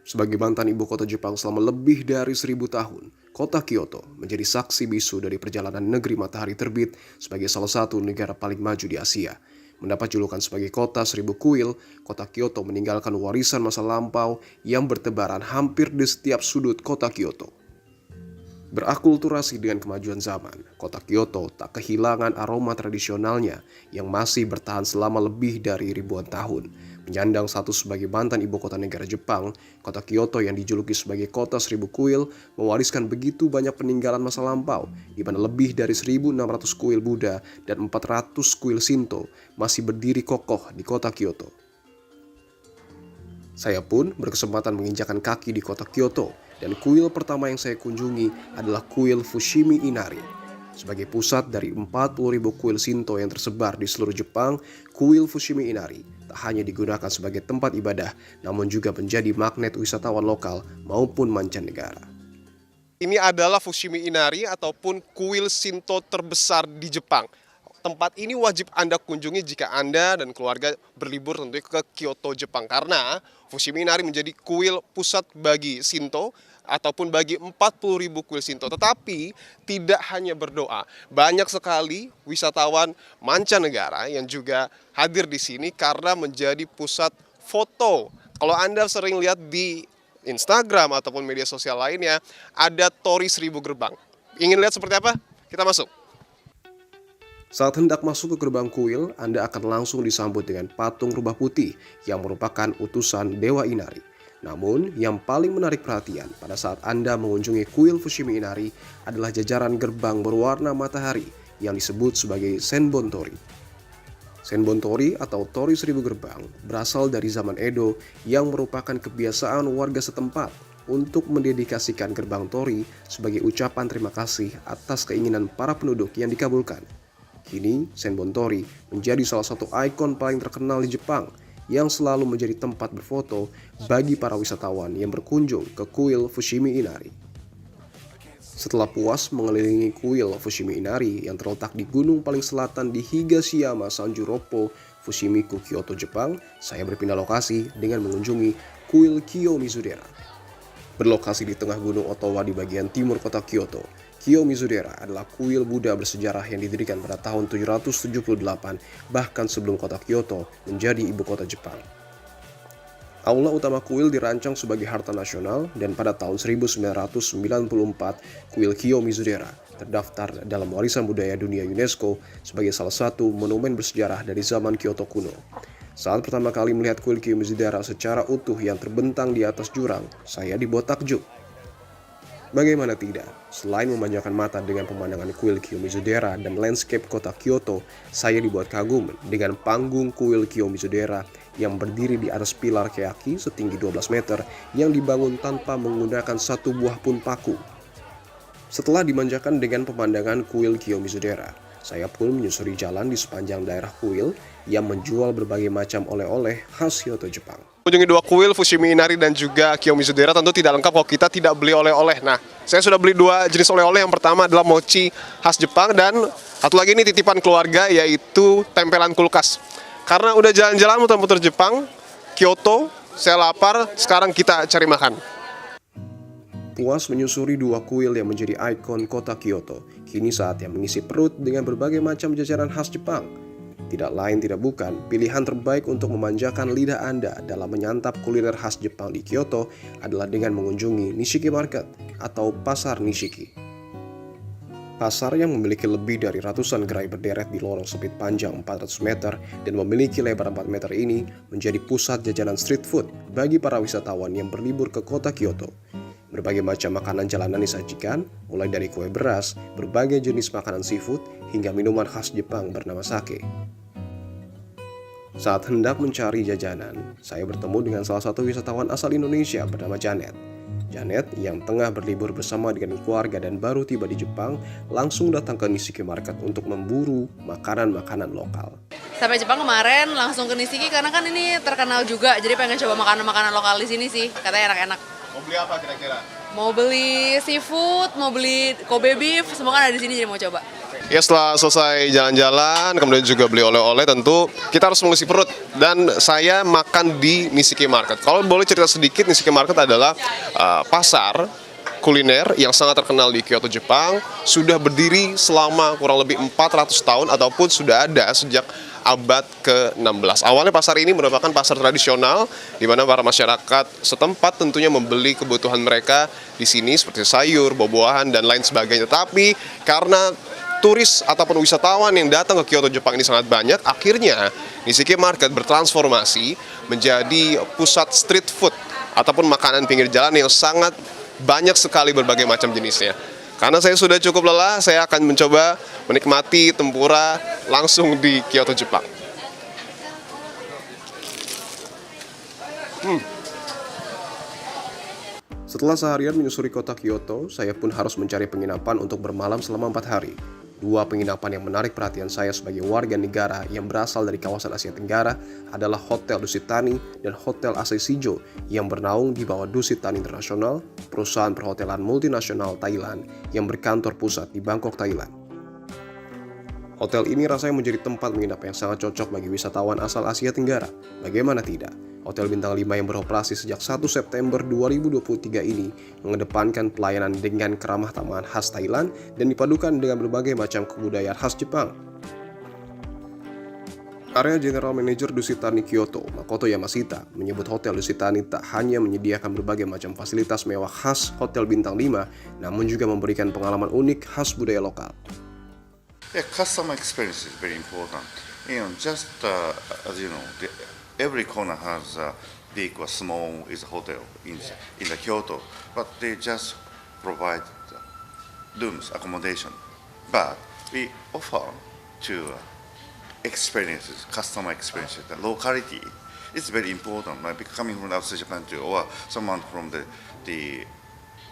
Sebagai mantan ibu kota Jepang selama lebih dari 1000 tahun, kota Kyoto menjadi saksi bisu dari perjalanan negeri matahari terbit sebagai salah satu negara paling maju di Asia. Mendapat julukan sebagai kota 1000 kuil, kota Kyoto meninggalkan warisan masa lampau yang bertebaran hampir di setiap sudut kota Kyoto. Berakulturasi dengan kemajuan zaman, kota Kyoto tak kehilangan aroma tradisionalnya yang masih bertahan selama lebih dari ribuan tahun. Menyandang status sebagai mantan ibu kota negara Jepang, kota Kyoto yang dijuluki sebagai kota 1000 kuil mewariskan begitu banyak peninggalan masa lampau, di mana lebih dari 1600 kuil Buddha dan 400 kuil Shinto masih berdiri kokoh di kota Kyoto. Saya pun berkesempatan menginjakan kaki di kota Kyoto, dan kuil pertama yang saya kunjungi adalah kuil Fushimi Inari. Sebagai pusat dari 40.000 kuil Shinto yang tersebar di seluruh Jepang, kuil Fushimi Inari tak hanya digunakan sebagai tempat ibadah, namun juga menjadi magnet wisatawan lokal maupun mancanegara. Ini adalah Fushimi Inari ataupun kuil Shinto terbesar di Jepang. Tempat ini wajib Anda kunjungi jika Anda dan keluarga berlibur tentunya ke Kyoto, Jepang. Karena Fushimi Inari menjadi kuil pusat bagi Shinto ataupun bagi 40.000 kuil Shinto. Tetapi tidak hanya berdoa, banyak sekali wisatawan mancanegara yang juga hadir di sini karena menjadi pusat foto. Kalau Anda sering lihat di Instagram ataupun media sosial lainnya, ada Torii 1000 gerbang. Ingin lihat seperti apa? Kita masuk. Saat hendak masuk ke gerbang kuil, Anda akan langsung disambut dengan patung rubah putih yang merupakan utusan Dewa Inari. Namun, yang paling menarik perhatian pada saat Anda mengunjungi kuil Fushimi Inari adalah jajaran gerbang berwarna matahari yang disebut sebagai Senbon Torii. Senbon Torii atau Torii 1000 gerbang berasal dari zaman Edo yang merupakan kebiasaan warga setempat untuk mendedikasikan gerbang Torii sebagai ucapan terima kasih atas keinginan para penduduk yang dikabulkan. Kini, Senbon Torii menjadi salah satu ikon paling terkenal di Jepang yang selalu menjadi tempat berfoto bagi para wisatawan yang berkunjung ke kuil Fushimi Inari. Setelah puas mengelilingi kuil Fushimi Inari yang terletak di gunung paling selatan di Higashiyama Sanjuroppo, Fushimiku, Kyoto, Jepang, saya berpindah lokasi dengan mengunjungi kuil Kiyomizudera. Berlokasi di tengah gunung Otowa di bagian timur kota Kyoto, Kiyomizudera adalah kuil Buddha bersejarah yang didirikan pada tahun 778, bahkan sebelum kota Kyoto menjadi ibu kota Jepang. Aula utama kuil dirancang sebagai harta nasional dan pada tahun 1994, kuil Kiyomizudera terdaftar dalam warisan budaya dunia UNESCO sebagai salah satu monumen bersejarah dari zaman Kyoto kuno. Saat pertama kali melihat kuil Kiyomizudera secara utuh yang terbentang di atas jurang, saya dibuat takjub. Bagaimana tidak, selain memanjakan mata dengan pemandangan kuil Kiyomizudera dan landscape kota Kyoto, saya dibuat kagum dengan panggung kuil Kiyomizudera yang berdiri di atas pilar keaki setinggi 12 meter yang dibangun tanpa menggunakan satu buah pun paku. Setelah dimanjakan dengan pemandangan kuil Kiyomizudera, saya pun menyusuri jalan di sepanjang daerah kuil yang menjual berbagai macam oleh-oleh khas Kyoto, Jepang. Kunjungi dua kuil Fushimi Inari dan juga Kiyomizudera tentu tidak lengkap kalau kita tidak beli oleh-oleh. Nah, saya sudah beli dua jenis oleh-oleh. Yang pertama adalah mochi khas Jepang dan satu lagi ini titipan keluarga yaitu tempelan kulkas. Karena udah jalan-jalan muter-muter Jepang, Kyoto, saya lapar, sekarang kita cari makan. Puas menyusuri dua kuil yang menjadi ikon kota Kyoto, kini saatnya mengisi perut dengan berbagai macam jajanan khas Jepang. Tidak lain tidak bukan, pilihan terbaik untuk memanjakan lidah Anda dalam menyantap kuliner khas Jepang di Kyoto adalah dengan mengunjungi Nishiki Market atau Pasar Nishiki. Pasar yang memiliki lebih dari ratusan gerai berderet di lorong sempit panjang 400 meter dan memiliki lebar 4 meter ini menjadi pusat jajanan street food bagi para wisatawan yang berlibur ke kota Kyoto. Berbagai macam makanan jalanan disajikan, mulai dari kue beras, berbagai jenis makanan seafood, hingga minuman khas Jepang bernama sake. Saat hendak mencari jajanan, saya bertemu dengan salah satu wisatawan asal Indonesia bernama Janet. Janet yang tengah berlibur bersama dengan keluarga dan baru tiba di Jepang, langsung datang ke Nishiki Market untuk memburu makanan-makanan lokal. Sampai Jepang kemarin langsung ke Nishiki karena kan ini terkenal juga, jadi pengen coba makanan-makanan lokal di sini sih, katanya enak-enak. Mau beli apa kira-kira? Mau beli seafood, mau beli Kobe beef, semua kan ada di sini jadi mau coba. Ya setelah selesai jalan-jalan, kemudian juga beli oleh-oleh, tentu kita harus mengisi perut. Dan saya makan di Nishiki Market. Kalau boleh cerita sedikit, Nishiki Market adalah pasar kuliner yang sangat terkenal di Kyoto, Jepang. Sudah berdiri selama kurang lebih 400 tahun ataupun sudah ada sejak abad ke-16. Awalnya pasar ini merupakan pasar tradisional di mana para masyarakat setempat tentunya membeli kebutuhan mereka di sini seperti sayur, buah-buahan dan lain sebagainya. Tapi karena turis ataupun wisatawan yang datang ke Kyoto, Jepang ini sangat banyak, akhirnya Nishiki Market bertransformasi menjadi pusat street food ataupun makanan pinggir jalan yang sangat banyak sekali berbagai macam jenisnya. Karena saya sudah cukup lelah, saya akan mencoba menikmati tempura langsung di Kyoto, Jepang. Setelah seharian menyusuri kota Kyoto, saya pun harus mencari penginapan untuk bermalam selama 4 hari. Dua penginapan yang menarik perhatian saya sebagai warga negara yang berasal dari kawasan Asia Tenggara adalah Hotel Dusit Thani dan Hotel Asahi Shijo yang bernaung di bawah Dusit Thani International, perusahaan perhotelan multinasional Thailand yang berkantor pusat di Bangkok, Thailand. Hotel ini rasanya menjadi tempat menginap yang sangat cocok bagi wisatawan asal Asia Tenggara. Bagaimana tidak? Hotel bintang 5 yang beroperasi sejak 1 September 2023 ini mengedepankan pelayanan dengan keramah tamahan khas Thailand dan dipadukan dengan berbagai macam kebudayaan khas Jepang. Area General Manager Dusit Thani Kyoto, Makoto Yamashita, menyebut Hotel Dusit Thani tak hanya menyediakan berbagai macam fasilitas mewah khas Hotel bintang 5, namun juga memberikan pengalaman unik khas budaya lokal. Yeah, customer experience is very important. Just as you know, every corner has a big or small is a hotel in the Kyoto, but they just provide rooms, accommodation. But we offer to experiences, customer experiences, the locality. It's very important. Like coming from outside Japan too, or someone from the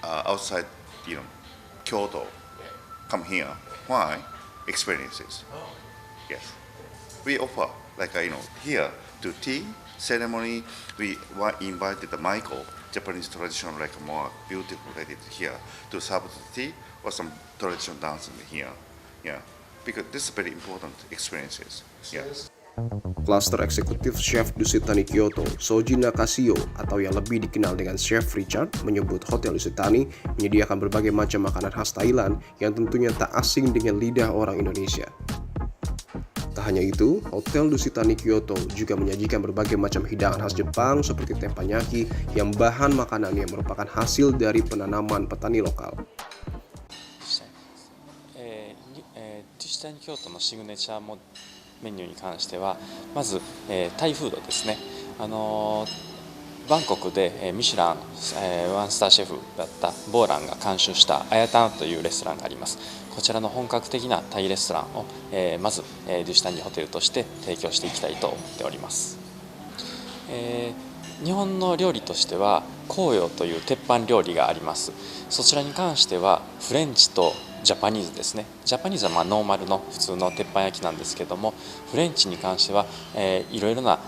outside, Kyoto, come here. Why? Experiences. Yes, we offer here to tea ceremony. We invited the Michael, Japanese traditional more beautiful lady here to serve the tea or some traditional dance in here. Yeah, because this is very important experiences. Yeah. Cluster Eksekutif Chef Dusit Thani Kyoto, Soji Nakashio atau yang lebih dikenal dengan Chef Richard, menyebut Hotel Dusit Thani menyediakan berbagai macam makanan khas Thailand yang tentunya tak asing dengan lidah orang Indonesia. Tak hanya itu, Hotel Dusit Thani Kyoto juga menyajikan berbagai macam hidangan khas Jepang seperti teppanyaki yang bahan makanan yang merupakan hasil dari penanaman petani lokal. デュシタニ京都のシグネチャーメニューに関してはまず、タイフードですね。バンコクで、ミシュラン、ワンスターシェフだったボーランが監修したアヤタンというレストランがあります。こちらの本格的なタイレストランを、まず、デュシタニホテルとして提供していきたいと思っております。日本の料理としては紅葉という鉄板料理があります。そちらに関してはフレンチとジャパニーズですね。ジャパニーズはノーマルの普通の鉄板焼きなんですけども、フレンチに関しては、いろいろな、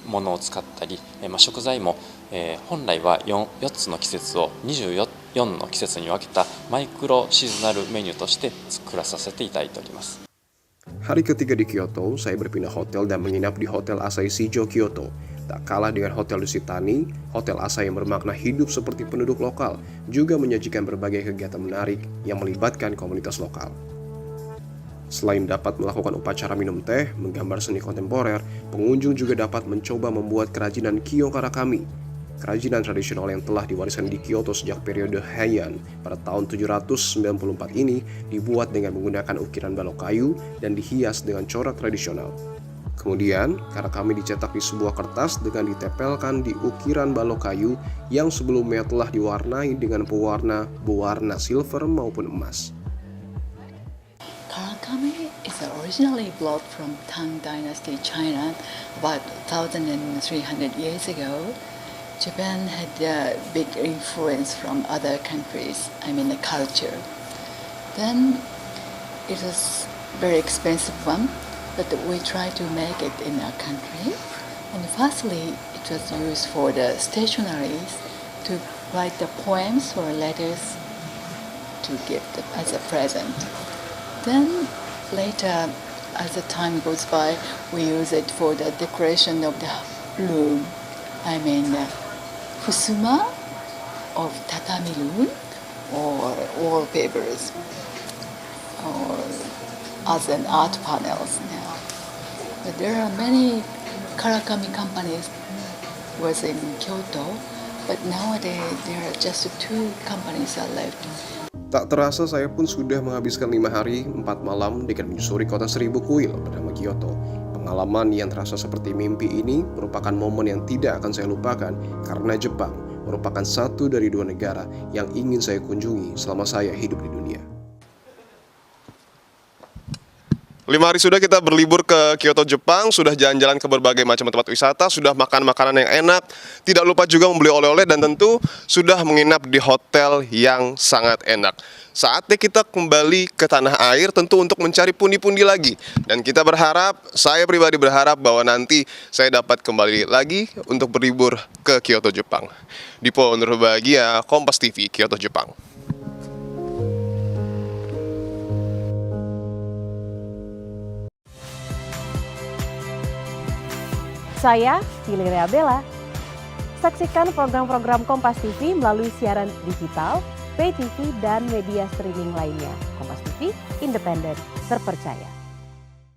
ものを使ったり、食材も、本来は 4つの季節を24の季節に分けたマイクロシーズナルメニューとして作らさせていただいております。Hari ketiga di Kyoto, saya berpindah hotel dan menginap di Hotel Asahi Shijo Kyoto. Tak kalah dengan Hotel Dusit Thani, Hotel Asahi yang bermakna hidup seperti penduduk lokal juga menyajikan berbagai kegiatan menarik yang melibatkan komunitas lokal. Selain dapat melakukan upacara minum teh, menggambar seni kontemporer, pengunjung juga dapat mencoba membuat kerajinan Kyo Karakami. Kerajinan tradisional yang telah diwariskan di Kyoto sejak periode Heian pada tahun 794 ini dibuat dengan menggunakan ukiran balok kayu dan dihias dengan corak tradisional. Kemudian, karakami dicetak di sebuah kertas dengan ditempelkan di ukiran balok kayu yang sebelumnya telah diwarnai dengan pewarna berwarna silver maupun emas. Karakami is originally brought from Tang Dynasty China about 1,300 years ago. Japan had a big influence from other countries, the culture. Then it was very expensive one, but we tried to make it in our country. And firstly, it was used for the stationaries to write the poems or letters to give as a present. Then later, as the time goes by, we use it for the decoration of the room. I mean, fusuma of tatami room or wallpapers or as an art panels now. But there are many Karakami companies was in Kyoto, but nowadays there are just 2 companies are left. Tak terasa saya pun sudah menghabiskan 5 hari 4 malam dengan menyusuri kota 1000 kuil bernama Kyoto. Pengalaman yang terasa seperti mimpi ini merupakan momen yang tidak akan saya lupakan karena Jepang merupakan satu dari 2 negara yang ingin saya kunjungi selama saya hidup di dunia. 5 hari sudah kita berlibur ke Kyoto, Jepang, sudah jalan-jalan ke berbagai macam tempat wisata, sudah makan makanan yang enak, tidak lupa juga membeli oleh-oleh dan tentu sudah menginap di hotel yang sangat enak. Saatnya kita kembali ke tanah air tentu untuk mencari pundi-pundi lagi. Dan kita berharap, saya pribadi berharap bahwa nanti saya dapat kembali lagi untuk berlibur ke Kyoto, Jepang. Dipo Nurbahagia, Kompas TV, Kyoto, Jepang. Saya Valeria Bella. Saksikan program-program Kompas TV melalui siaran digital, pay TV, dan media streaming lainnya. Kompas TV, independen, terpercaya.